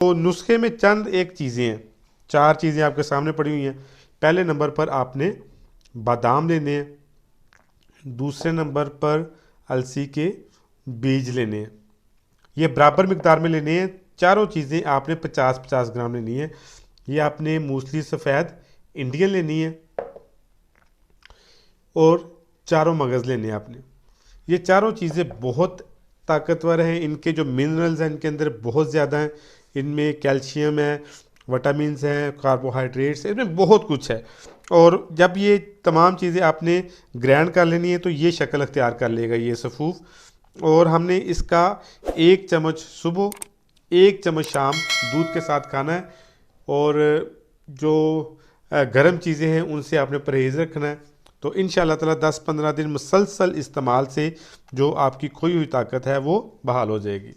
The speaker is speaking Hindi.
तो नुस्खे में चंद एक चीज़ें हैं, 4 चीज़ें आपके सामने पड़ी हुई हैं। पहले नंबर पर आपने बादाम लेने हैं, दूसरे नंबर पर अलसी के बीज लेने हैं, ये बराबर मिकदार में लेने हैं। चारों चीज़ें आपने 50-50 ग्राम लेनी है। ये आपने मूसली सफ़ेद इंडियन लेनी है और चारों मगज़ लेने हैं आपने। ये चारों चीज़ें बहुत ताकतवर हैं, इनके जो मिनरल्स हैं इनके अंदर बहुत ज़्यादा हैं। इनमें कैल्शियम है, विटामिन्स हैं, कार्बोहाइड्रेट्स, इनमें बहुत कुछ है। और जब ये तमाम चीज़ें आपने ग्राइंड कर लेनी है तो ये शक्ल अख्तियार कर लेगा ये सफ़ूफ। और हमने इसका 1 चम्मच सुबह, 1 चम्मच शाम दूध के साथ खाना है। और जो गर्म चीज़ें हैं उनसे आपने परहेज़ रखना है। तो इंशाअल्लाह ताला 10-15 दिन मुसलसल इस्तेमाल से जो आपकी खोई हुई ताकत है वो बहाल हो जाएगी।